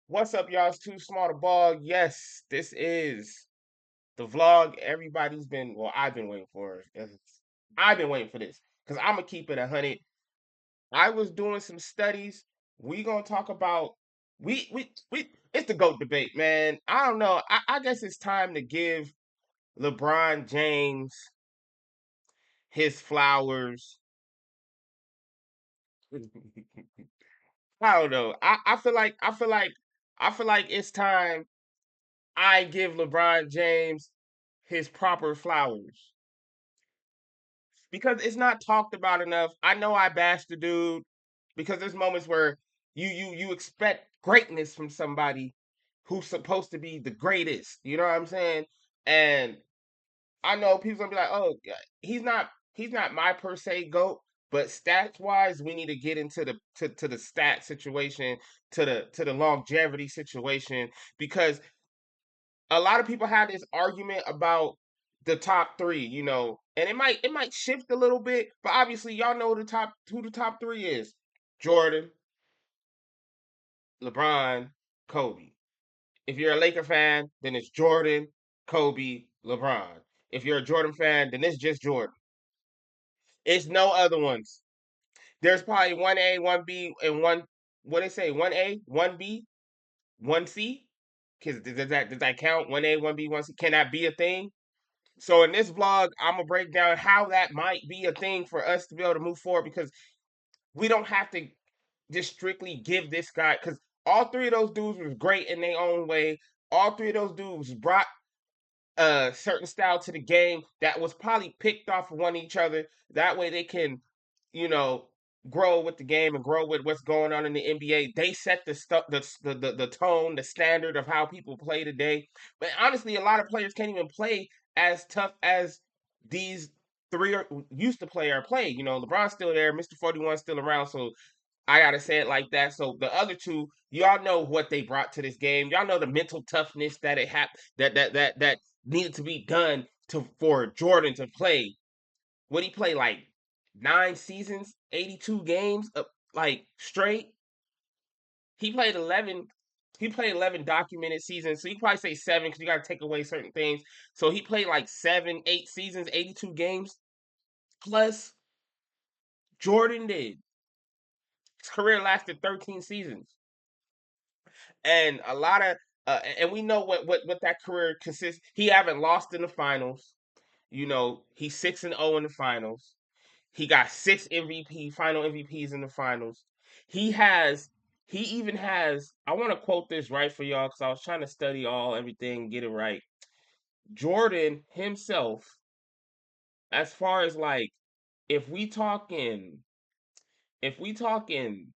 What's up, y'all? It's too small to ball. Yes, this is the vlog I've been waiting for. I've been waiting for this because I'm gonna keep it 100. I was doing some studies. We gonna talk about it's the GOAT debate, man. I don't know. I guess it's time to give LeBron James his flowers. I don't know. I feel like it's time I give LeBron James his proper flowers because it's not talked about enough. I know I bashed the dude because there's moments where you expect greatness from somebody who's supposed to be the greatest. You know what I'm saying? And I know people gonna be like, "Oh, yeah, he's not my per se goat." But stats wise, we need to get into to the stat situation, to the longevity situation, because a lot of people have this argument about the top three, and it might shift a little bit, but obviously y'all know who the top three is: Jordan, LeBron, Kobe. If you're a Laker fan, then it's Jordan, Kobe, LeBron. If you're a Jordan fan, then it's just Jordan. It's no other ones. There's probably one A, one B, and one what they say, one A, one B, one C. Because does that count? One A, one B, one C. Can that be a thing? So in this vlog, I'm gonna break down how that might be a thing for us to be able to move forward because we don't have to just strictly give this guy, because all three of those dudes was great in their own way. All three of those dudes brought a certain style to the game that was probably picked off of one each other. That way they can, you know, grow with the game and grow with what's going on in the NBA. They set the stuff, the tone, the standard of how people play today. But honestly, a lot of players can't even play as tough as these used to play or play. LeBron's still there, Mr. 41's still around, so I gotta say it like that. So the other two, y'all know what they brought to this game. Y'all know the mental toughness that it had that needed to be done to for Jordan to play. What he play like 9 seasons, 82 games, like straight. He played 11. He played 11 documented seasons, so you probably say seven because you got to take away certain things. So he played like 7, 8 seasons, 82 games. Plus Jordan did. His career lasted 13 seasons. And a lot of and we know what that career consists. He haven't lost in the finals. He's 6-0 in the finals. He got 6 final MVPs in the finals. He has he even has, I want to quote this right for y'all because I was trying to study everything, get it right. Jordan himself, as far as like, if we talking if we talking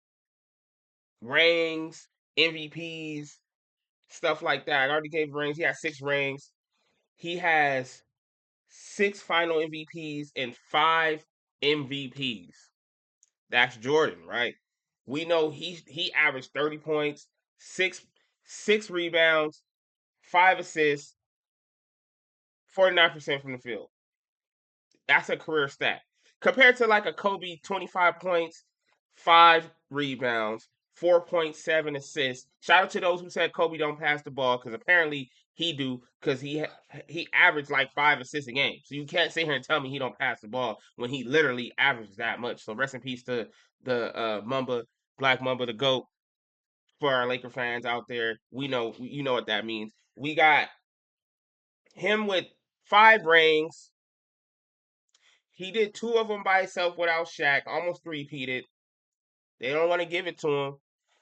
rings, MVPs, stuff like that. I already gave rings. He has 6 rings. He has 6 final MVPs and 5 MVPs. That's Jordan, right? We know he averaged 30 points, six rebounds, 5 assists, 49% from the field. That's a career stat. Compared to like a Kobe, 25 points, 5 rebounds, 4.7 assists. Shout out to those who said Kobe don't pass the ball, because apparently he do, because he averaged like 5 assists a game. So you can't sit here and tell me he don't pass the ball when he literally averages that much. So rest in peace to the Mamba, Black Mamba, the GOAT. For our Laker fans out there, we know you know what that means. We got him with 5 rings. He did 2 of them by himself without Shaq, almost three-peated. They don't want to give it to him,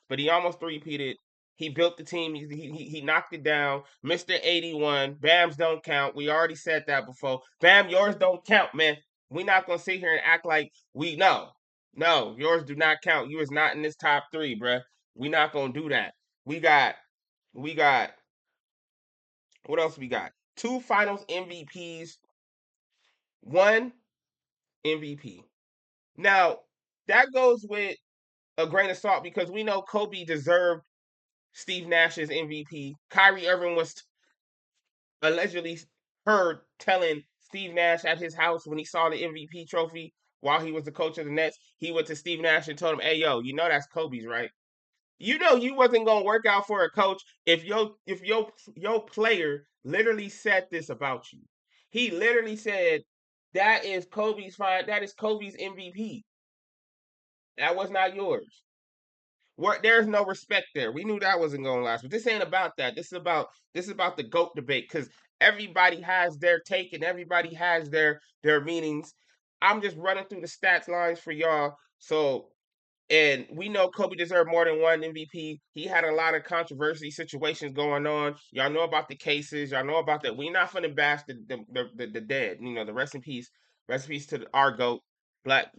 but he almost three-peated. He built the team. He knocked it down. Mr. 81. Bam's don't count. We already said that before. Bam, yours don't count, man. We not going to sit here and act like we know. No, yours do not count. You is not in this top three, bruh. We not going to do that. We got, we got, what else we got? 2 finals MVPs, 1 MVP. Now, that goes with a grain of salt because we know Kobe deserved Steve Nash's MVP. Kyrie Irving was allegedly heard telling Steve Nash at his house when he saw the MVP trophy while he was the coach of the Nets. He went to Steve Nash and told him, "Hey, yo, you know that's Kobe's, right?" You know you wasn't gonna work out for a coach if your player literally said this about you. He literally said that is Kobe's fine. That is Kobe's MVP. That was not yours. There's no respect there. We knew that wasn't gonna last, but this ain't about that. This is about the GOAT debate because everybody has their take and everybody has their meanings. I'm just running through the stats lines for y'all. So and we know Kobe deserved more than one MVP. He had a lot of controversy situations going on. Y'all know about the cases. Y'all know about that. We're not finna bash the dead. You know, the rest in peace to our GOAT, Black,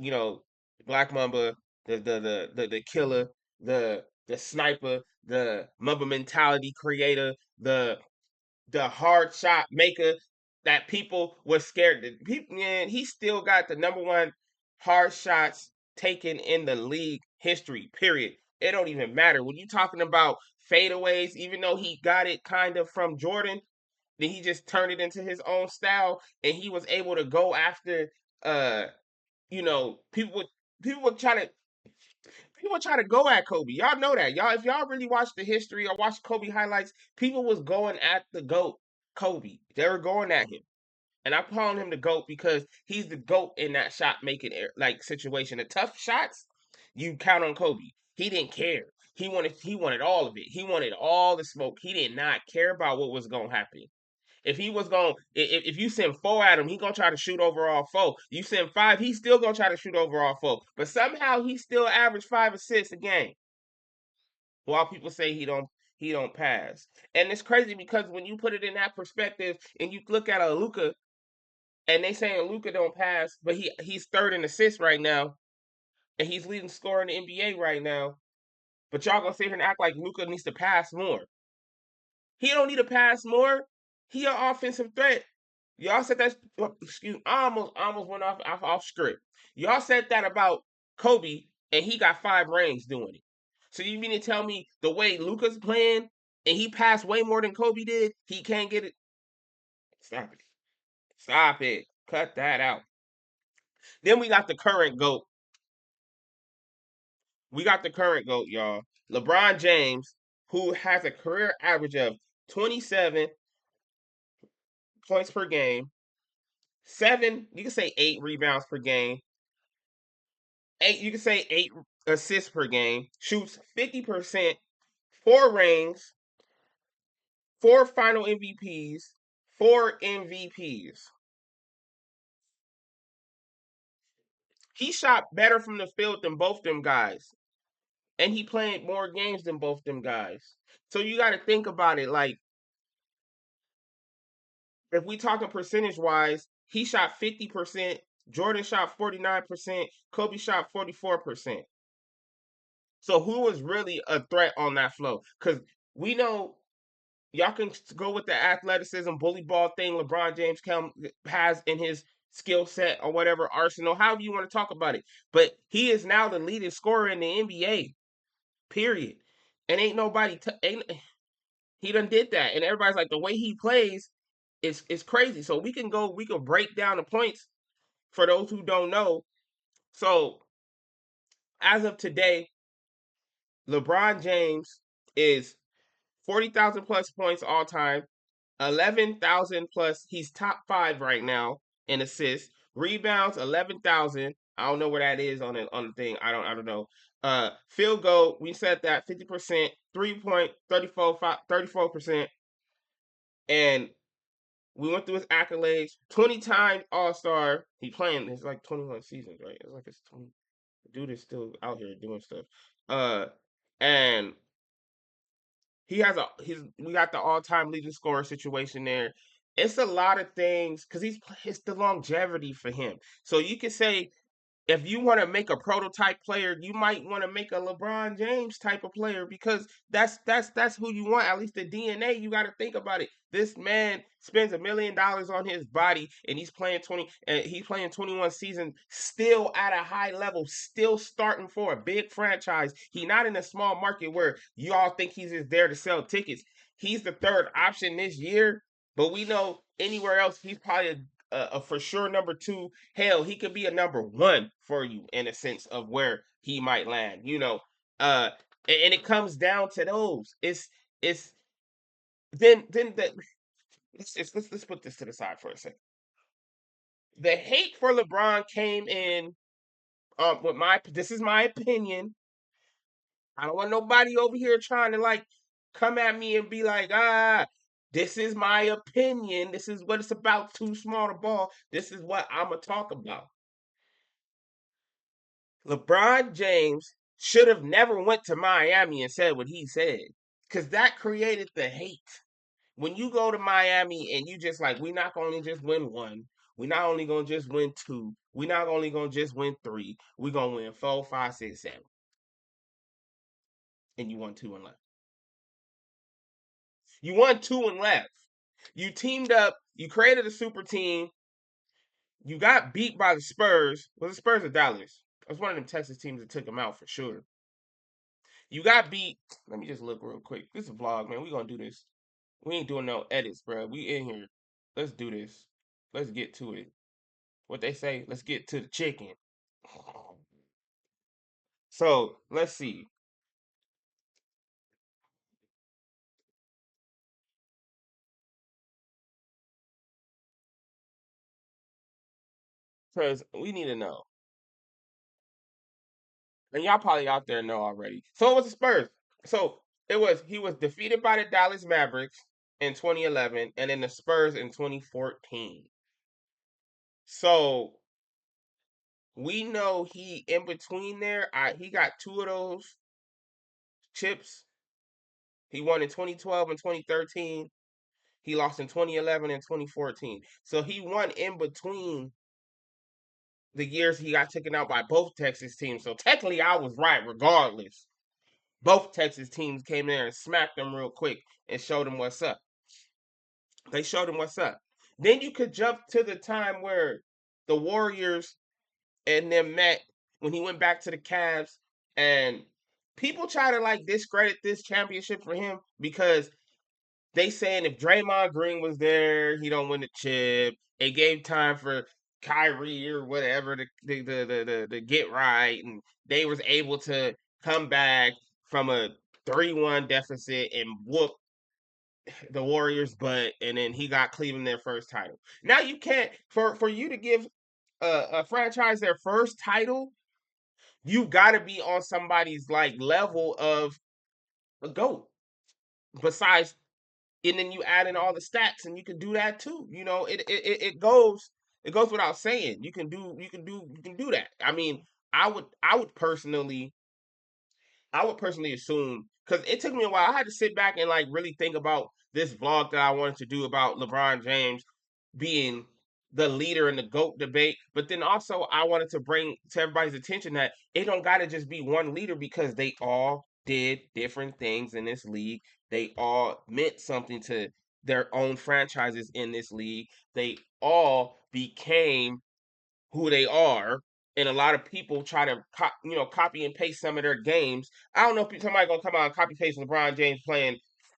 Black Mamba, the killer, the sniper, the Mamba mentality creator, the hard shot maker that people were scared. People, man, he still got the number one hard shots taken in the league history. Period. It don't even matter when you talking about fadeaways. Even though he got it kind of from Jordan, then he just turned it into his own style, and he was able to go after. Uh, people would try to go at Kobe. Y'all know that. Y'all, if y'all really watch the history or watch Kobe highlights, people was going at the GOAT, Kobe. They were going at him. And I'm calling him the GOAT because he's the GOAT in that shot making like situation. The tough shots, you count on Kobe. He didn't care. He wanted all of it. He wanted all the smoke. He did not care about what was gonna happen. If he was going, if you send four at him, he gonna try to shoot over all four. You send five, he's still gonna try to shoot over all four. But somehow he still averaged 5 assists a game. While people say he don't pass, and it's crazy because when you put it in that perspective, and you look at a Luka, and they saying Luka don't pass, but he's third in assists right now, and he's leading scorer in the NBA right now. But y'all gonna sit here and act like Luka needs to pass more. He don't need to pass more. He an offensive threat. Y'all said that. Excuse me. I almost went off script. Y'all said that about Kobe, and he got 5 rings doing it. So you mean to tell me the way Luka's playing, and he passed way more than Kobe did, he can't get it? Stop it. Stop it. Cut that out. Then we got the current GOAT. We got the current GOAT, y'all. LeBron James, who has a career average of 27 points per game, you can say 8 rebounds per game, you can say 8 assists per game, shoots 50%, 4 rings, 4 final MVPs, 4 MVPs. He shot better from the field than both them guys, and he played more games than both them guys. So you got to think about it. Like if we talking percentage wise, he shot 50%, Jordan shot 49%, Kobe shot 44%. So who was really a threat on that flow? Because we know y'all can go with the athleticism, bully ball thing LeBron James has in his skill set or whatever arsenal, however you want to talk about it. But he is now the leading scorer in the NBA. Period. And ain't nobody ain't he done did that. And everybody's like the way he plays is crazy. So we can break down the points for those who don't know. So as of today, LeBron James is 40,000 plus points all time, 11,000 plus. He's top 5 right now in assists, rebounds 11,000. I don't know where that is on the thing. I don't know. Field goal, we said that 50%, 3-point 34%, and we went through his accolades. 20-time All Star. He playing. It's like 21 seasons, right? It's like it's 20. The dude is still out here doing stuff. Uh, and we got the all time leading scorer situation there. It's a lot of things because it's the longevity for him. So you can say if you want to make a prototype player, you might want to make a LeBron James type of player because that's who you want. At least the DNA, you got to think about it. This man spends $1 million on his body, and he's playing 21 seasons, still at a high level, still starting for a big franchise. He's not in a small market where you all think he's just there to sell tickets. He's the third option this year, but we know anywhere else he's probably a for sure number 2. Hell, he could be a number 1 for you in a sense of where he might land. And it comes down to those. It's then the let's put this to the side for a second. The hate for LeBron came in with my this is my opinion. I don't want nobody over here trying to like come at me and be like, this is my opinion. This is what it's about. Too small to ball. This is what I'm gonna talk about. LeBron James should have never went to Miami and said what he said, because that created the hate. When you go to Miami and you just like, we not gonna just win one, we not only gonna just win two, we not only gonna just win three, we gonna win four, five, six, seven, and you won two and left. You won two and left. You teamed up. You created a super team. You got beat by the Spurs. Was the Spurs or Dallas? It was one of them Texas teams that took them out for sure. You got beat. Let me just look real quick. This is a vlog, man. We gonna do this. We ain't doing no edits, bro. We in here. Let's do this. Let's get to it. What they say? Let's get to the chicken. So let's see. Because we need to know. And y'all probably out there know already. So it was the Spurs. So he was defeated by the Dallas Mavericks in 2011 and then the Spurs in 2014. So we know he in between there. He got two of those chips. He won in 2012 and 2013. He lost in 2011 and 2014. So he won in between the years he got taken out by both Texas teams. So technically I was right regardless. Both Texas teams came there and smacked them real quick and showed them what's up. They showed him what's up. Then you could jump to the time where the Warriors and them met when he went back to the Cavs, and people try to like discredit this championship for him because they saying if Draymond Green was there, he don't win the chip. It gave time for Kyrie or whatever to get right, and they was able to come back from a 3-1 deficit and whoop the Warriors' butt, and then he got Cleveland their first title. Now you can't for you to give a franchise their first title, you got to be on somebody's like level of a goat. Besides, and then you add in all the stats, and you can do that too. You know, it goes without saying. You can do that. I mean, I would personally assume, because it took me a while. I had to sit back and like really think about this vlog that I wanted to do about LeBron James being the leader in the GOAT debate. But then also I wanted to bring to everybody's attention that it don't gotta just be one leader, because they all did different things in this league. They all meant something to their own franchises in this league. They all became who they are, and a lot of people try to copy and paste some of their games. I don't know if somebody gonna come out and copy paste LeBron James playing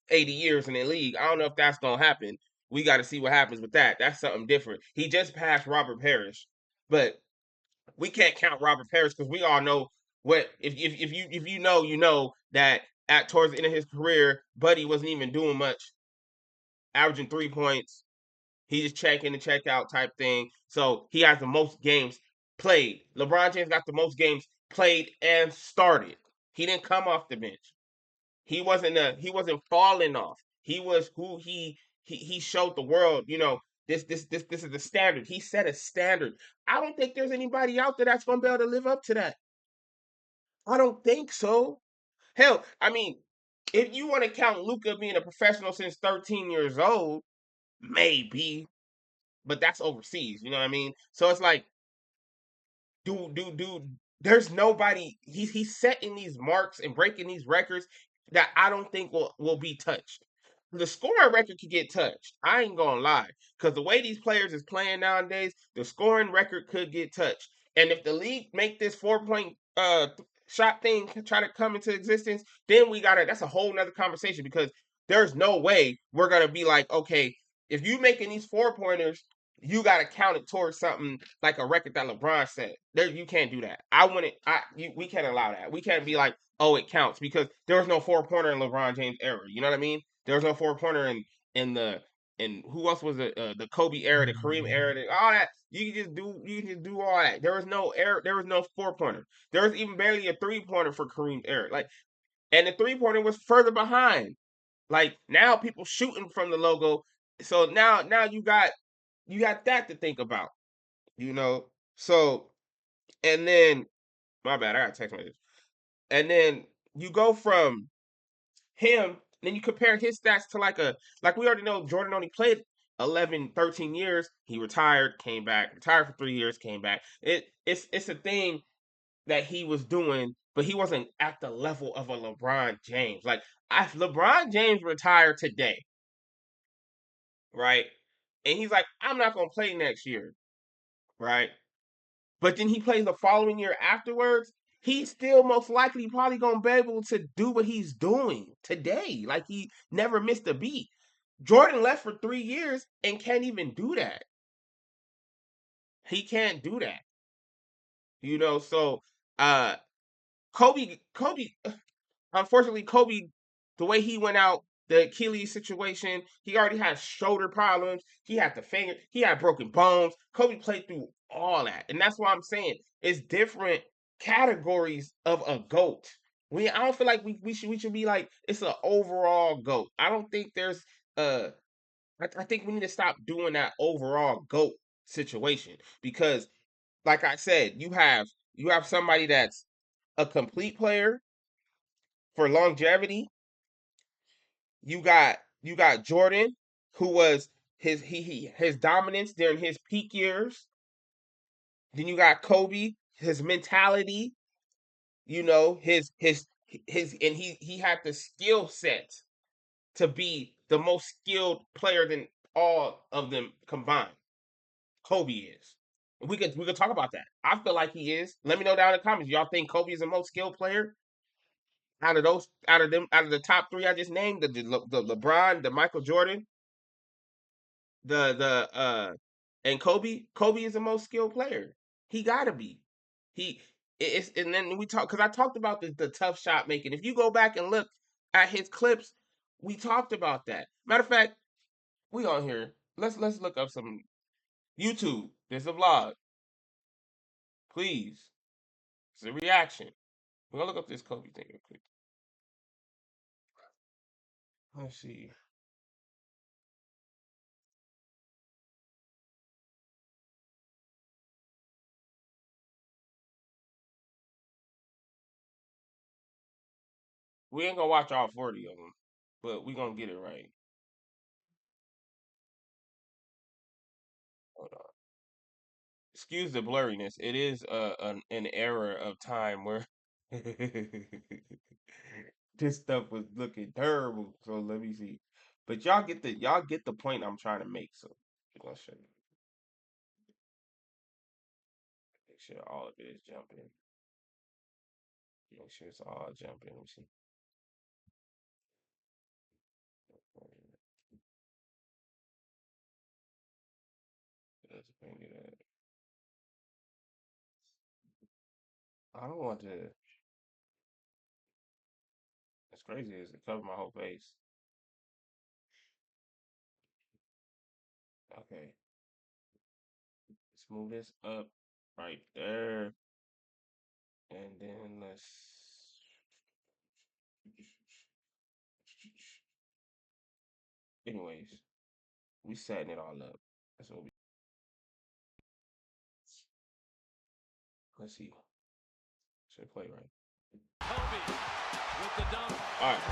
80 years in the league. I don't know if that's gonna happen. We got to see what happens with that. That's something different. He just passed Robert Parrish, but we can't count Robert Parrish because we all know what if you know, you know that at towards the end of his career, Buddy wasn't even doing much, averaging 3 points. He just check in and check out type thing. So he has the most games played. LeBron James got the most games played and started. He didn't come off the bench. He wasn't falling off. He was who he showed the world, this is the standard. He set a standard. I don't think there's anybody out there that's gonna be able to live up to that. I don't think so. Hell, I mean, if you want to count Luka being a professional since 13 years old, maybe, but that's overseas. You know what I mean? So it's like, do. There's nobody. He's setting these marks and breaking these records that I don't think will be touched. The scoring record could get touched. I ain't gonna lie, because the way these players is playing nowadays, the scoring record could get touched. And if the league make this 4 point shot thing try to come into existence, then we gotta. That's a whole nother conversation, because there's no way we're gonna be like, okay, if you making these 4 pointers you got to count it towards something like a record that LeBron set. There, you can't do that. I wouldn't. We can't allow that. We can't be like, oh, it counts because there was no 4 pointer in LeBron James era. You know what I mean? There was no 4 pointer in the and who else was it? The Kobe era, the Kareem era, all that. You can just do. You can just do all that. There was no era. There was no 4 pointer. There was even barely a 3 pointer for Kareem era. Like, and the 3 pointer was further behind. Like now, people shooting from the logo. So now you got that to think about, you know. So and then my bad, I got text message. And then you go from him, then you compare his stats to like we already know Jordan only played 11, 13 years. He retired, came back, retired for 3 years, came back. It's a thing that he was doing, but he wasn't at the level of a LeBron James. Like if LeBron James retired today, right? And he's like, I'm not gonna play next year, right? But then he plays the following year afterwards, he's still most likely probably gonna be able to do what he's doing today. Like he never missed a beat. Jordan left for 3 years and can't even do that. He can't do that. You know, so uh Kobe unfortunately, Kobe, the way he went out, the Achilles situation, he already had shoulder problems. He had the finger, he had broken bones. Kobe played through all that. And that's why I'm saying it's different categories of a GOAT. I don't feel like we should be like it's an overall GOAT. I don't think there's I think we need to stop doing that overall GOAT situation because like I said, you have somebody that's a complete player for longevity. You got Jordan, who was his dominance during his peak years. Then you got Kobe, his mentality, his and he had the skill set to be the most skilled player than all of them combined. Kobe is. We could talk about that. I feel like he is. Let me know down in the comments. Y'all think Kobe is the most skilled player out of the top three I just named? The LeBron, the Michael Jordan, the and Kobe is the most skilled player. He gotta be. He it's and then we talk because I talked about the tough shot making. If you go back and look at his clips, we talked about that. Matter of fact, we on here. Let's look up some YouTube. There's a vlog. Please. It's a reaction. We're gonna look up this Kobe thing real quick. Let's see. We ain't gonna watch all 40 of them, but we gonna get it right. Hold on. Excuse the blurriness. It is an era of time where this stuff was looking terrible. So let me see. But y'all get the point I'm trying to make. So I'm gonna show you. Make sure all of it is jumping. Make sure it's all jumping. Let me see. Let's bring it up. I don't want to. It's crazy. Is it cover my whole face? Okay. Let's move this up right there. And then let's anyways, we setting it all up. That's what we let's see. Should play right. Kobe with the dunk. All right.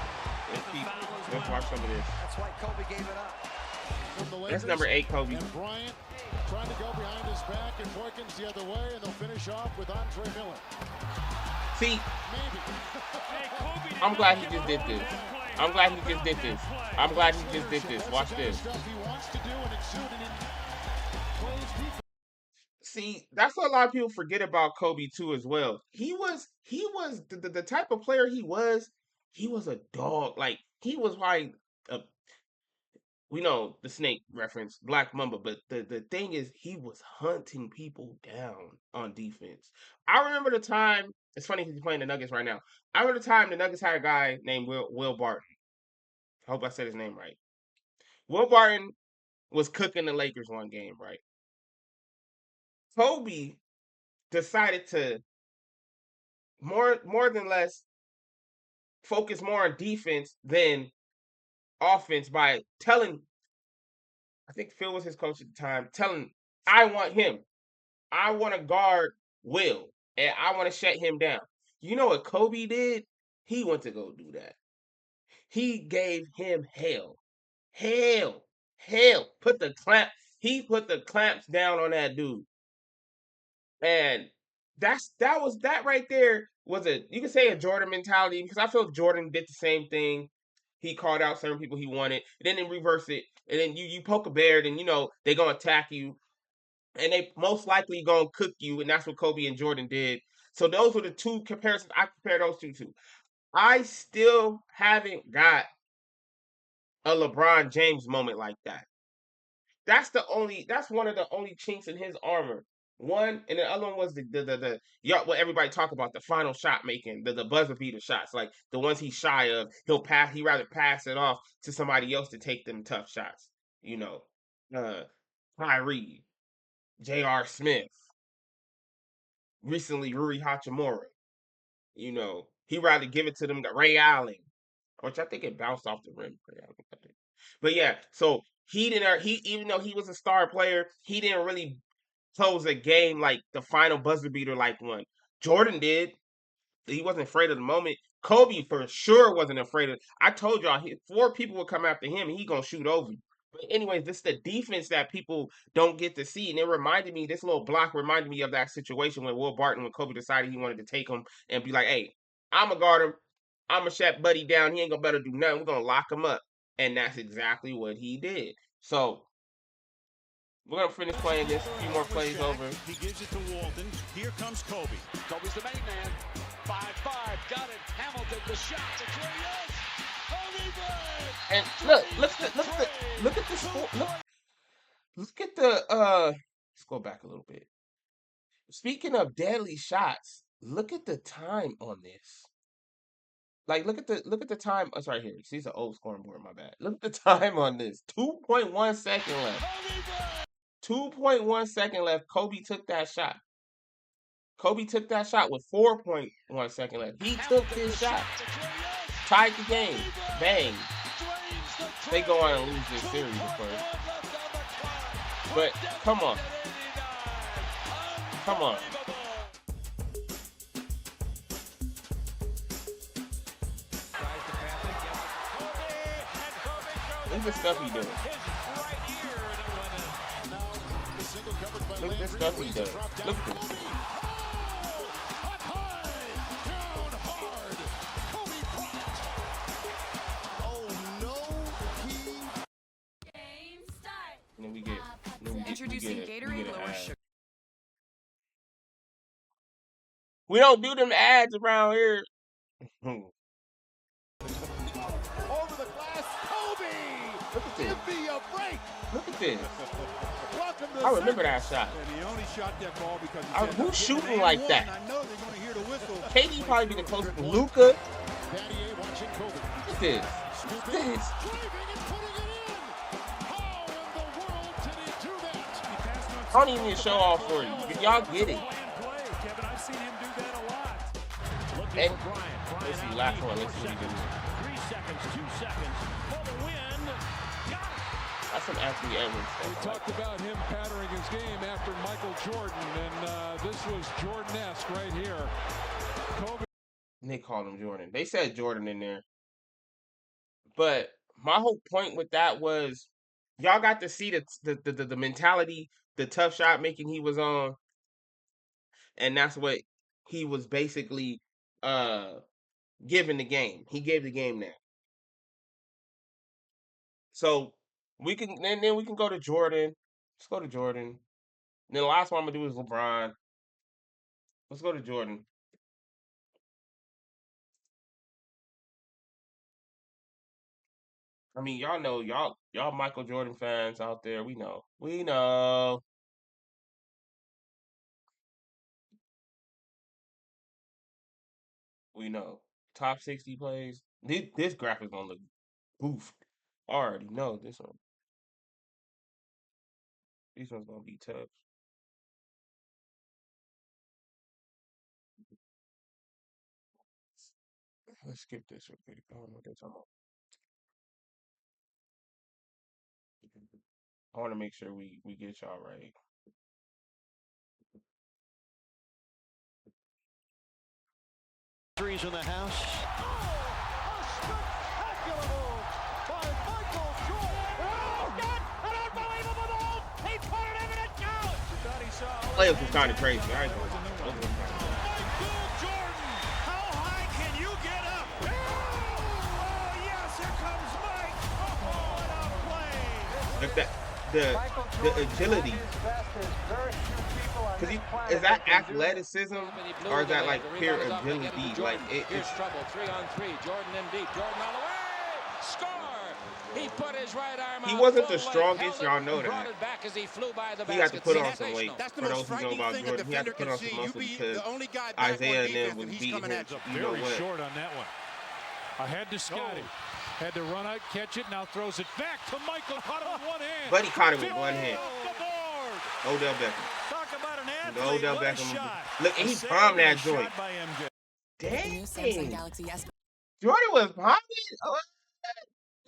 Let's watch some of this. That's why Kobe gave it up. That's number 8, Kobe. And Bryant trying to go behind his back and Boykins the other way, and they'll finish off with Andre Miller. See, I'm glad he just did this. I'm glad he just did this. I'm glad he just did this. Watch this. See, that's what a lot of people forget about Kobe too as well. He was the type of player he was a dog. Like he was like a we know the snake reference, Black Mamba, but the thing is, he was hunting people down on defense. I remember the time. It's funny he's playing the Nuggets right now. I remember the time the Nuggets had a guy named Will Barton. I hope I said his name right. Will Barton was cooking the Lakers one game, right? Kobe decided to more than less focus more on defense than offense by telling. I think Phil was his coach at the time. Telling, I want him. I want to guard Will, and I want to shut him down. You know what Kobe did? He went to go do that. He gave him hell, hell, hell. He put the clamps down on that dude, and that right there was a, you can say, a Jordan mentality, because I feel Jordan did the same thing. He called out certain people he wanted, and then reverse it, and then you poke a bear, then they gonna attack you, and they most likely gonna cook you, and that's what Kobe and Jordan did. So those were the two comparisons I compare those two to. I still haven't got a LeBron James moment like that. That's one of the only chinks in his armor. One, and the other one was the y'all, what everybody talk about, the final shot making, the buzzer beater shots, like the ones he's shy of. He rather pass it off to somebody else to take them tough shots. You know, uh, Kyrie, J.R. Smith, recently Rui Hachimura. He rather give it to them, Ray Allen, which I think it bounced off the rim. But yeah, so he didn't. He even though he was a star player, he didn't really close a game like the final buzzer beater like one. Jordan did. He wasn't afraid of the moment. Kobe for sure wasn't afraid of. I told y'all, four people would come after him, and he gonna shoot over you. But anyways, this is the defense that people don't get to see, and it reminded me. This little block reminded me of that situation when Kobe decided he wanted to take him and be like, "Hey, I'm gonna guard him. I'm gonna shut Buddy down. He ain't gonna better do nothing. We're gonna lock him up." And that's exactly what he did. So we're gonna finish playing this. A few more plays over. He gives it to Walton. Here comes Kobe. Kobe's the main man. 5-5. Got it. Hamilton, the shot. The three. Yes. Kobe Bryant. And look at this. Look at the let's go back a little bit. Speaking of deadly shots, look at the time on this. Like look at the time. Oh, it's right here. See, it's an old scoring board, my bad. Look at the time on this. 2.1 second left. 2.1 second left. Kobe took that shot. Kobe took that shot with 4.1 second left. He took his shot. Tied the game. Bang. They go on and lose this series, of course. But come on. Come on. Look at the stuff he doing. Look at the stuff he does. Look at this. And then we get Introducing Gatorade Lower Sugar. We don't do them ads around here. Over the glass, Kobe! Look at this. Give me a break! Look at this. Welcome to I remember that shot. And he only shot that ball because Who's shooting like that? I know they're going to hear the whistle. KD probably be the closest. Luka. Battier watching Kobe. Look at this. Look at this. Driving and putting it in! How in the world did he do that? I don't even need to show off for you. Y'all get it. Kevin, I've seen him do that a lot. And let's see, last one. Let's see what he does. 3 seconds, 2 seconds for the win. Got it. That's some Anthony Edwards We stuff. talked about him patterning his game after Michael Jordan, and this was Jordan-esque right here. Kobe. And they called him Jordan. They said Jordan in there. But my whole point with that was y'all got to see the mentality, the tough shot making he was on, and that's what he was basically giving the game. He gave the game that. So we can then we can go to Jordan. Let's go to Jordan. And then the last one I'm gonna do is LeBron. Let's go to Jordan. I mean, y'all know y'all Michael Jordan fans out there. We know. We know. We know. Top 60 plays. This graph is gonna look goofed. I already know this one. This one's gonna be tough. Let's skip this real quick. I don't know what they're talking about. I want to make sure we get y'all right. Threes in the house. A spectacular move by Michael Jordan. Oh, God, an unbelievable move. He put it in and it counts. Thought he saw Playoffs was kind of crazy. I ain't gonna Michael lie. Jordan. How high can you get up? Oh, yes, here comes Mike. Oh, what a play. Look that the agility. Because is that athleticism or is that like pure agility? Like Here's it's trouble. 3-on-3. Jordan in deep. Jordan all the way. Score. He put his right arm he out wasn't full the length, strongest. held it, Y'all know and brought that. it back as he flew by the He had to basket. put on some weight. Sensational. That's the For most those who know frightening about thing a Jordan, he had to defender put can on some see. You muscle be because the only guy back Isaiah on and them defense, was and he's beating coming him. at you. You know Very what? short on that one. Ahead to Scotty. Had to run out, catch it, now throws it back to Michael. Caught him with one hand. But he caught it with one hand. Off the board. Odell Beckham. Talk about an The athlete. Odell What a Beckham. shot. Look, A he save palmed and a that joint. shot by MJ. The new Samsung Dang. Galaxy S. Jordan was palming. Oh,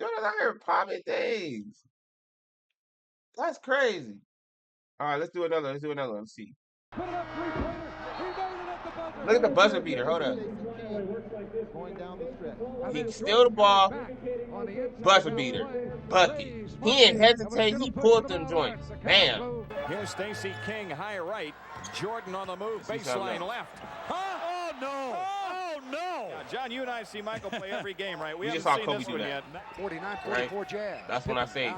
Jordan out here palming things. That's crazy. All right, let's do another. Let's do another one. Let's see. Put it up, three-pointer. He made it at the buzzer. Look at the buzzer beater. Hold up. Going down the stretch. He steal the ball, buzzer beater, bucket. He didn't hesitate. He pulled them joints. Bam. Here's Stacey King, high right. Jordan on the move, See something baseline else. left. Huh? Oh, no. Oh, no. Yeah, John, you and I see Michael play every game, right? We You haven't just saw seen Kobe this do one that. yet. 49-44 Jazz. That's when I say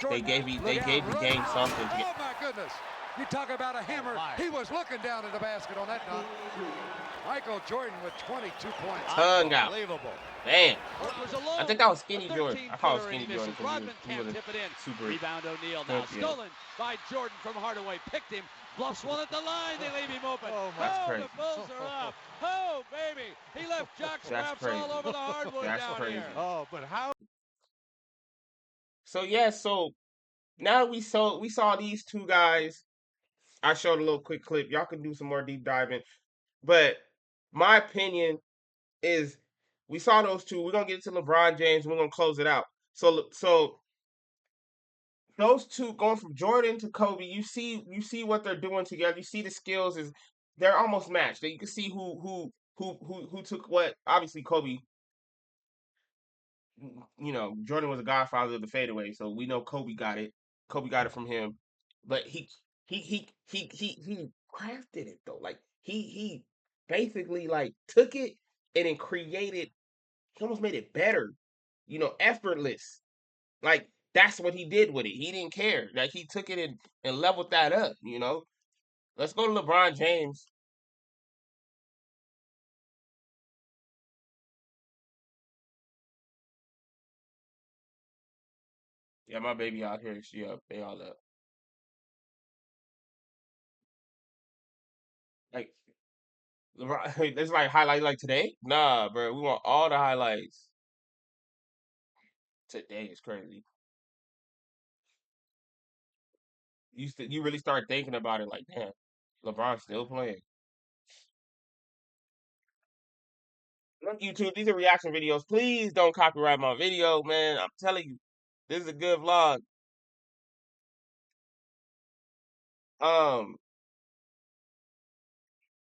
they gave the game something. To Oh, get. my goodness. You talk about a hammer. He was looking down at the basket on that dunk. Michael Jordan with 22 points. Tongue out. Unbelievable. Damn. Was alone. I think that was Skinny A Jordan. I call it 13-footer Skinny and he Jordan misses. because Rodman he can't was tip it in. super. Rebound O'Neal now. Yeah. Stolen by Jordan from Hardaway. Picked him. Bluffs one at the line. They leave him open. Oh, That's crazy. The Bulls are up. Oh, baby. He left jock straps crazy. all over the hardwood That's down crazy. here. Oh, but how? So yeah, so now we saw these two guys. I showed a little quick clip. Y'all can do some more deep diving. But my opinion is we saw those two. We're gonna get into LeBron James and we're gonna close it out. So those two going from Jordan to Kobe, you see what they're doing together. You see the skills is they're almost matched. You can see who took what. Obviously Kobe, you know, Jordan was a godfather of the fadeaway, so we know Kobe got it. Kobe got it from him. But he crafted it though. Like he basically like took it and then created he almost made it better, you know, effortless. Like that's what he did with it. He didn't care. Like he took it and leveled that up, you know. Let's go to LeBron James. Yeah, my baby out here. She up. They all up. Like LeBron, it's like highlight like today. Nah, bro. We want all the highlights. Today is crazy. You really start thinking about it like, damn, LeBron's still playing. Look, YouTube, these are reaction videos. Please don't copyright my video, man. I'm telling you, this is a good vlog. Um,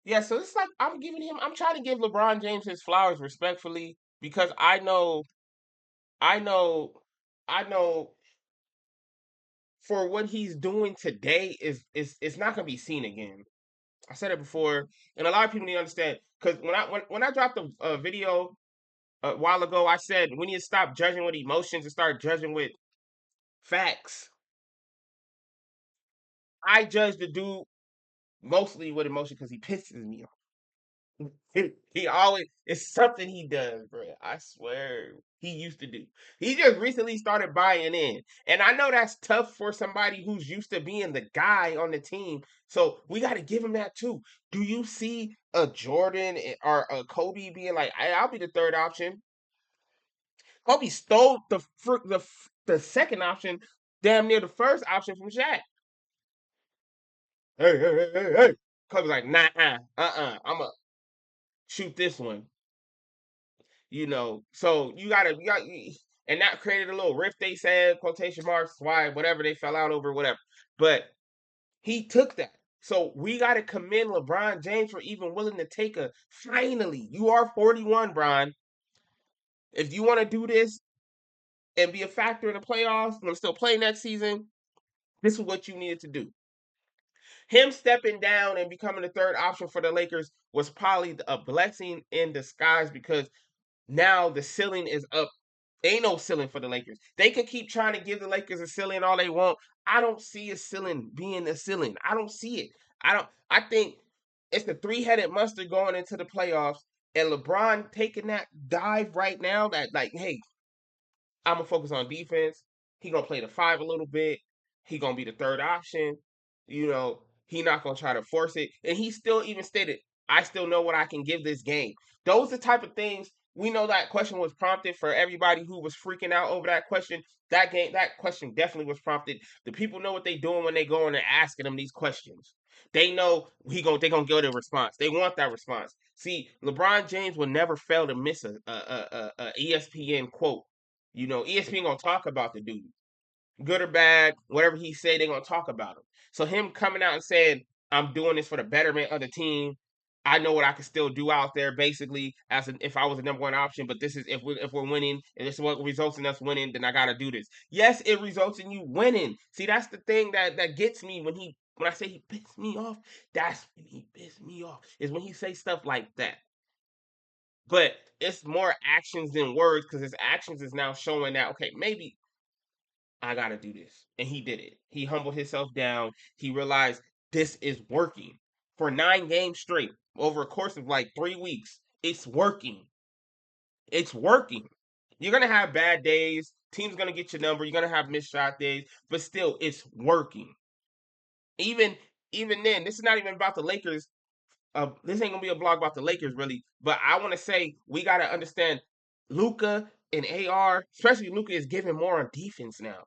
yeah, so it's like I'm trying to give LeBron James his flowers respectfully because I know, I know for what he's doing today is it's not gonna be seen again. I said it before, and a lot of people need to understand because when I dropped a video a while ago, I said we need to stop judging with emotions and start judging with facts. I judge the dude mostly with emotion because he pisses me off. He always it's something he does, bro. I swear he used to do. He just recently started buying in, and I know that's tough for somebody who's used to being the guy on the team. So we got to give him that too. Do you see a Jordan or a Kobe being like, I'll be the third option"? Kobe stole the second option, damn near the first option from Shaq. Hey, hey, hey, hey, hey. Kobe's like, nah, I'ma shoot this one. So and that created a little rift. They said quotation marks, why, whatever they fell out over, whatever. But he took that. So we got to commend LeBron James for even willing to take a. Finally, you are 41, Bron. If you want to do this and be a factor in the playoffs, and still play next season, this is what you needed to do. Him stepping down and becoming the third option for the Lakers was probably a blessing in disguise because now the ceiling is up. Ain't no ceiling for the Lakers. They can keep trying to give the Lakers a ceiling all they want. I don't see a ceiling being a ceiling. I don't see it. I think it's the three-headed monster going into the playoffs, and LeBron taking that dive right now that, like, hey, I'm gonna focus on defense. He gonna play the five a little bit. He gonna be the third option. He not gonna try to force it. And he still even stated, "I still know what I can give this game." Those are the type of things we know that question was prompted for everybody who was freaking out over that question. That question definitely was prompted. The people know what they doing when they go in and asking them these questions. They know they gonna get a response. They want that response. See, LeBron James will never fail to miss a ESPN quote. ESPN gonna talk about the dude, good or bad, whatever he say, they gonna talk about him. So him coming out and saying, "I'm doing this for the betterment of the team. I know what I can still do out there, basically, if I was a number one option. But this is if we're winning, and this is what results in us winning, then I gotta do this." Yes, it results in you winning. See, that's the thing that gets me when I say he pissed me off. That's when he pissed me off. Is when he say stuff like that. But it's more actions than words because his actions is now showing that, okay, maybe I got to do this. And he did it. He humbled himself down. He realized this is working for 9 games straight over a course of like 3 weeks. It's working. It's working. You're going to have bad days. Team's going to get your number. You're going to have missed shot days, but still, it's working. Even even then, this is not even about the Lakers. This ain't gonna be a blog about the Lakers, really. But I want to say we gotta understand Luka and AR, especially Luka, is giving more on defense now.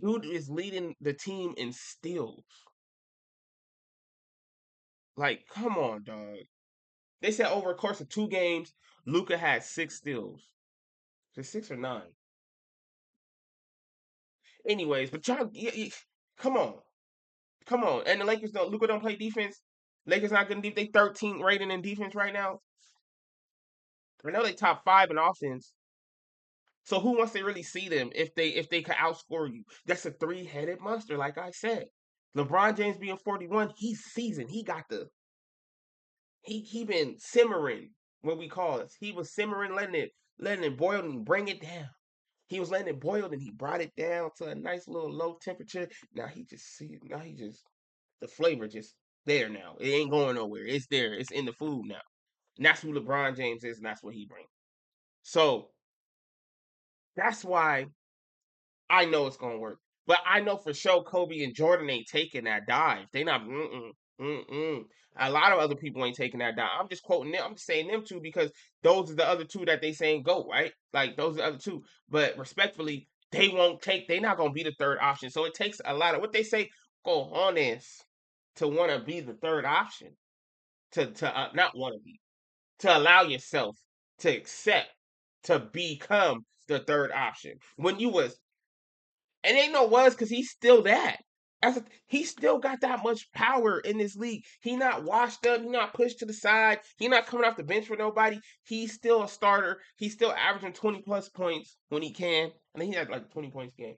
Dude is leading the team in steals. Like, come on, dog. They said over a course of 2 games, Luka had 6 steals. Is it 6 or 9? Anyways, but y'all, come on, come on. And the Lakers don't. Luka don't play defense. Lakers not gonna. They 13th rating in defense right now. I know they top 5 in offense. So who wants to really see them if they could outscore you? That's a three-headed monster, like I said. LeBron James being 41, he's seasoned. He been simmering, what we call it. He was simmering, letting it boil and bring it down. He was letting it boil and he brought it down to a nice little low temperature. Now he just the flavor just there now. It ain't going nowhere. It's there. It's in the food now. And that's who LeBron James is, and that's what he brings. So that's why I know it's gonna work. But I know for sure Kobe and Jordan ain't taking that dive. They not A lot of other people ain't taking that dive. I'm just quoting them. I'm just saying them two because those are the other two that they saying go, right? Like those are the other two. But respectfully, they not gonna be the third option. So it takes a lot of what they say, cojones, to wanna be the third option. To not wanna be. To allow yourself to accept to become the third option. When you was and ain't no was because he's still that. He still got that much power in this league. He not washed up. He not pushed to the side. He not coming off the bench for nobody. He's still a starter. He's still averaging 20 plus points when he can. I think he had like 20 points a game.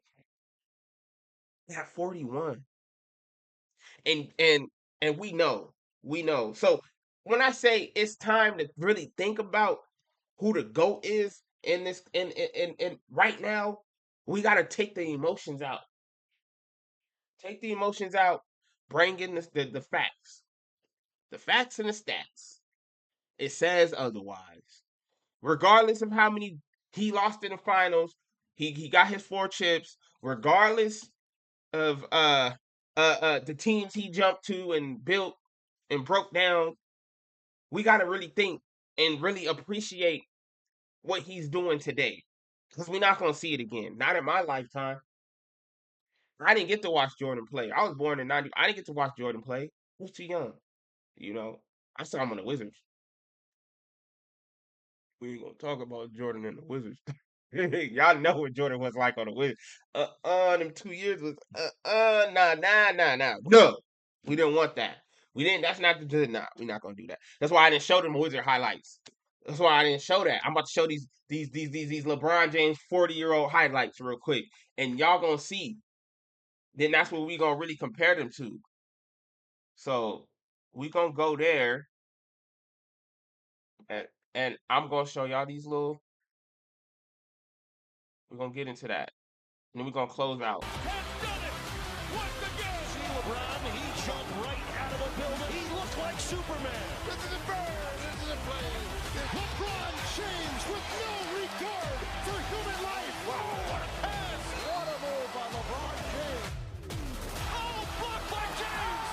He had 41. And we know. So when I say it's time to really think about who the GOAT is in this in right now, we gotta take the emotions out. Take the emotions out, bring in the facts. The facts and the stats. It says otherwise. Regardless of how many he lost in the finals, he got his 4 chips. Regardless of the teams he jumped to and built and broke down, we got to really think and really appreciate what he's doing today. Because we're not going to see it again. Not in my lifetime. I didn't get to watch Jordan play. I was born in 90. I didn't get to watch Jordan play. I was too young. You know, I saw him on the Wizards. We ain't going to talk about Jordan and the Wizards. Y'all know what Jordan was like on the Wizards. Them 2 years was, nah. No, we didn't want that. We didn't, that's not the, nah, we're not going to do that. That's why I didn't show them Wizard highlights. That's why I didn't show that. I'm about to show these LeBron James 40-year-old highlights real quick. And y'all going to see. Then that's what we going to really compare them to. So we going to go there. And I'm going to show y'all these little, we're going to get into that. And then we're going to close out. Has done it once again. See LeBron, he jumped right out of the building. He looked like Superman. This is a bird. This is a plane. LeBron James with no regard for human life. Whoa, what a pass. What a move by LeBron James. Oh, blocked by James.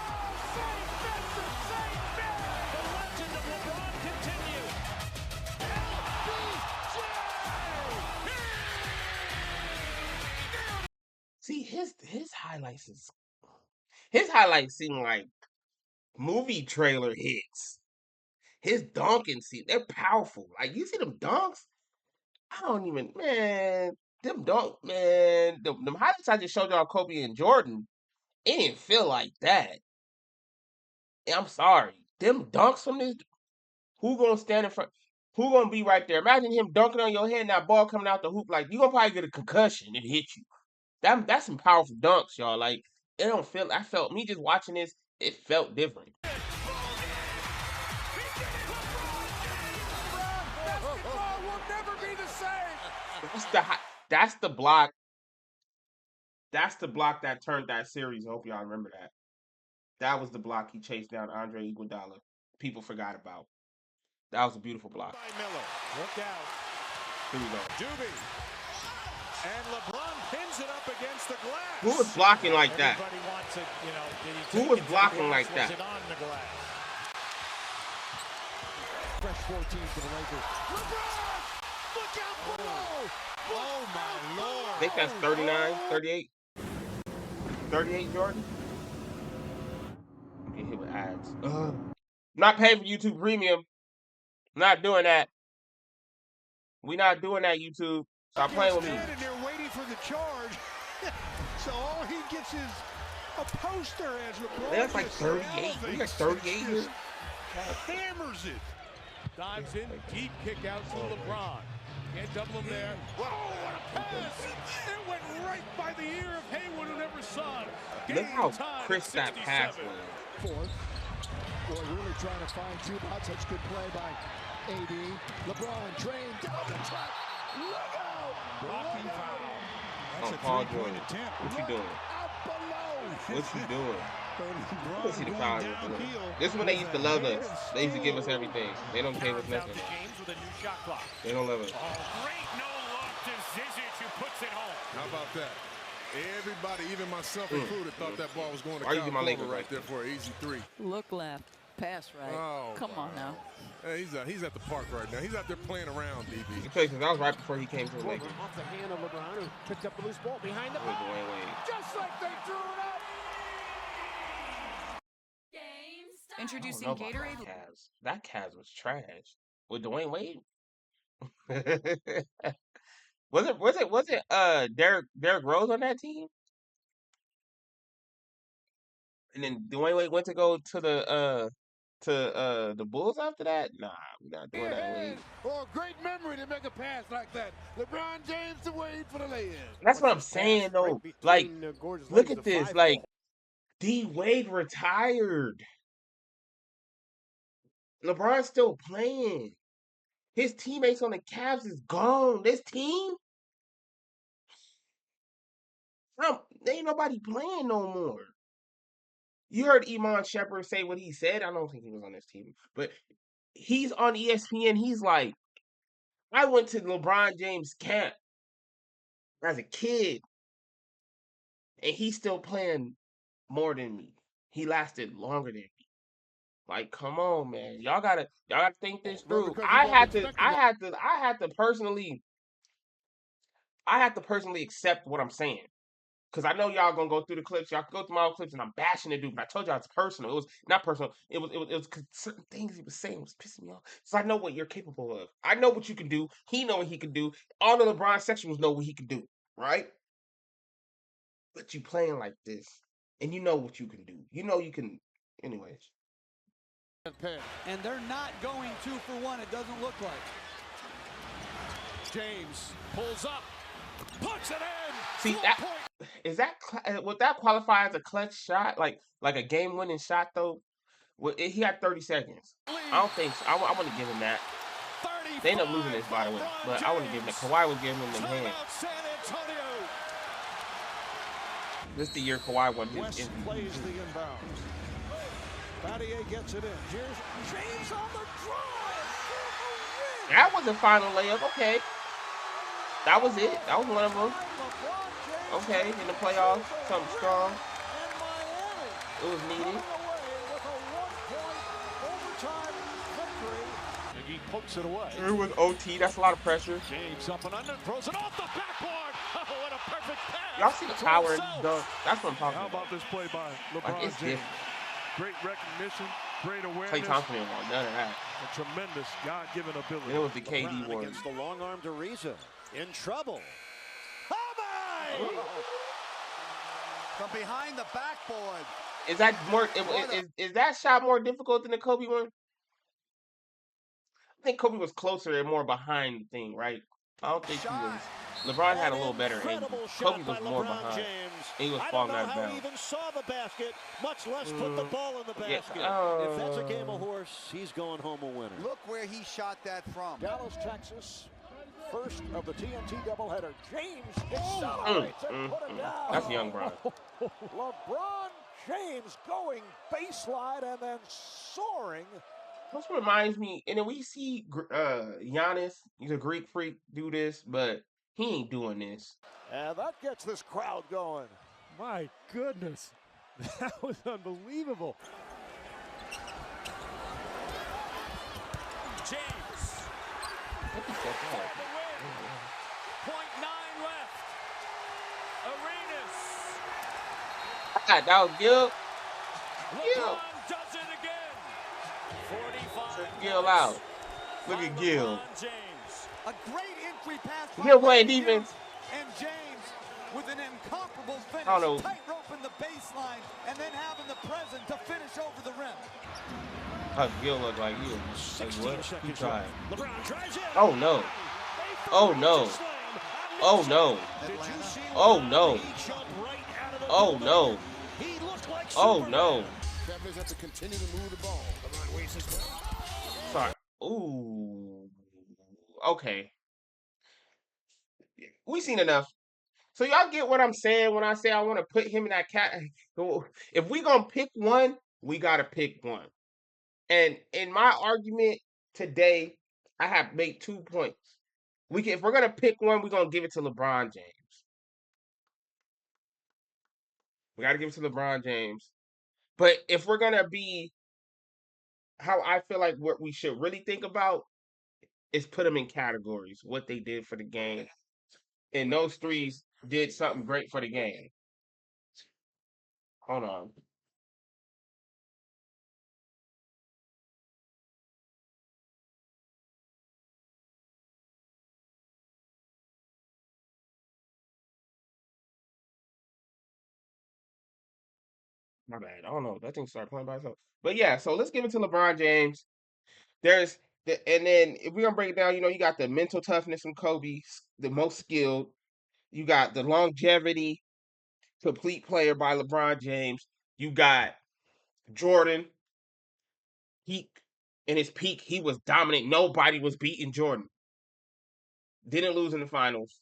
St. Vincent, St. Mary. The legend of LeBron continues. LBJ. See, his highlights seem like movie trailer hits. His dunking they're powerful. Like, you see them dunks? I don't even, man, them highlights I just showed y'all Kobe and Jordan, it didn't feel like that. I'm sorry. Them dunks from this, who gonna stand in front? Who gonna be right there? Imagine him dunking on your head and that ball coming out the hoop. Like, you gonna probably get a concussion if it hit you. That's some powerful dunks, y'all. Like, it don't feel. I felt me just watching this. It felt different. Basketball will never be the same. That's the block. That's the block that turned that series. I hope y'all remember that. That was the block he chased down Andre Iguodala. People forgot about. That was a beautiful block. By Miller. Look out. Here we go. Doobie. And LeBron pins it up against the glass. Who was blocking like that? Everybody wants it, you know. Who was blocking like that? Was it on the glass? Fresh 14 for the Lakers. LeBron! Look out below! Oh my Lord! I think that's 39, 38. 38, Jordan. Get hit with ads. Not paying for YouTube Premium. Not doing that. We not doing that, YouTube. Stop playing with me. And they're waiting for the charge. So all he gets is a poster as LeBron. That's like 38. We got 38 here. Hammers it. Dives in, deep kick out to LeBron. Can't double him there. Whoa, what a pass! It went right by the ear of Haywood, who never saw it. Look how crisp that pass was. Fourth. Boy, really trying to find Zubac. Such good play by AD. LeBron drained down the track. Look out! Blocking foul. Oh, Paul Jordan. What you doing? Out below. What you doing? LeBron See the going crowd. downhill. This is when they used to love us. They used to give us everything. They don't give us nothing. James with a new shot clock. They don't love us. Great no look to Zizic, who puts it home. How about that? Everybody, even myself included, thought that ball was going to Why you get my Kyle leg Korver right right there for an easy 3. Look left. Pass right. Oh, Come on now. Hey, he's at the park right now. He's out there playing around, DB. Because that was right before he came to the Lakers. Off the hand of LeBron, who picked up the loose ball behind the With Dwayne Wade. Just like they drew it up. Introducing I don't know about Gatorade. That Cavs was trash. With Dwayne Wade? was it Derrick Rose on that team? And then Dwayne Wade went to go to the Bulls after that? Nah, we're not doing that, Wade. Oh, great memory to make a pass like that. LeBron James to Wade for the lay-in. That's what I'm saying though. Like, look at this. Like, D Wade retired. LeBron's still playing. His teammates on the Cavs is gone. This team, ain't nobody playing no more. You heard Iman Shepherd say what he said. I don't think he was on this team, but he's on ESPN. He's like, I went to LeBron James camp as a kid, and he's still playing more than me. He lasted longer than me. Like, come on, man. Y'all gotta think this through. I had to personally accept what I'm saying. Cause I know y'all gonna go through the clips. Y'all can go through my old clips, and I'm bashing the dude. But I told y'all it's personal. It was not personal. It was 'cause certain things he was saying was pissing me off. So I know what you're capable of. I know what you can do. He know what he can do. All the LeBron sexuals know what he can do, right? But you playing like this, and you know what you can do. You know you can. Anyways, And they're not going 2 for 1. It doesn't look like. James pulls up, puts it in. see that would that qualify as a clutch shot, like a game winning shot though? Well, he had 30 seconds. I don't think so. I want to give him that. They end up losing this, by the way, but I want to give him that. Kawhi was giving him the hand. This is the year Kawhi won his West plays the inbound. Battier gets it in. Here's James on the drive. That was the final layup. Okay. That was it. That was one of them. Okay, in the playoffs, something strong. It was needed. He pokes it away. It was OT. That's a lot of pressure. James up and under, throws it off the backboard. Oh, what a perfect pass. Y'all see the power in these dunks? That's what I'm talking How about. about this play by LeBron Like, it's James? different. Great recognition, great awareness. Klay Thompson didn't want none of that. A tremendous God-given ability. It was the KD one. Against the long arm to Ariza. In trouble. Oh my! From behind the backboard. Is that more? Is that shot more difficult than the Kobe one? I think Kobe was closer and more behind the thing, right? I don't think he was. LeBron had a little better angle. Kobe was more behind. He was falling out of bounds. He even saw the basket, much less put the ball in the basket. Yeah, If that's a game of horse, he's going home a winner. Look where he shot that from. Dallas, Texas, first of the TNT doubleheader. James accelerates and put it down. That's young Bron. LeBron James going baseline and then soaring. This reminds me, and then we see Giannis, he's a Greek freak, do this, but he ain't doing this. And that gets this crowd going. My goodness, that was unbelievable. James. What the fuck? For the win. 0.9 left. Arenas. That was Gil. LeBron does it again. 45. Gil out. Look at Gil. LeBron James. A great entry pass. Gil playing defense. And James with an incomparable finish. I don't know. Tight rope in the baseline and then having the present to finish over the rim. Gil looked like he was 16 like, what? He seconds tried. left. LeBron drives in. Oh no. Oh no. Oh no. Oh no. Oh no. Oh no. Travelers have to continue to move the ball. Sorry. Ooh. Okay. We seen enough. So y'all get what I'm saying when I say I want to put him in that cat. If we gonna pick one, we gotta pick one. And in my argument today, I have made 2 points. If we're gonna pick one, we're gonna give it to LeBron James. We gotta give it to LeBron James. But if we're gonna be how I feel like what we should really think about is put them in categories, what they did for the game. And those threes did something great for the game. Hold on. My bad. I don't know. That thing started playing by itself. But yeah, so let's give it to LeBron James. And then if we're gonna break it down, you got the mental toughness from Kobe, the most skilled. You got the longevity, complete player by LeBron James. You got Jordan. In his peak, he was dominant. Nobody was beating Jordan. Didn't lose in the finals.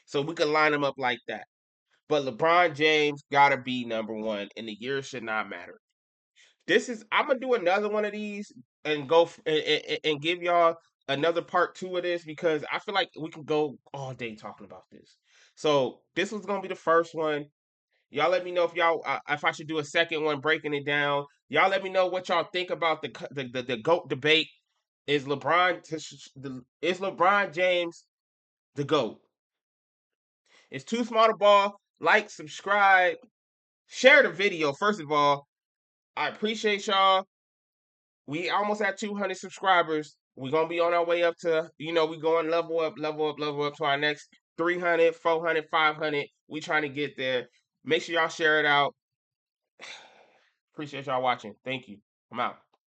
So we could line them up like that. but LeBron James gotta be number one, and the year should not matter. I'm gonna do another one of these and and give y'all another part two of this because I feel like we can go all day talking about this. So this was gonna be the first one. Y'all let me know if I should do a second one breaking it down. Y'all let me know what y'all think about the GOAT debate. Is LeBron James the GOAT? It's too small to ball. Like, subscribe, share the video. First of all, I appreciate y'all. We almost at 200 subscribers. We're going to be on our way up to, we going level up to our next 300, 400, 500. We trying to get there. Make sure y'all share it out. Appreciate y'all watching. Thank you. I'm out.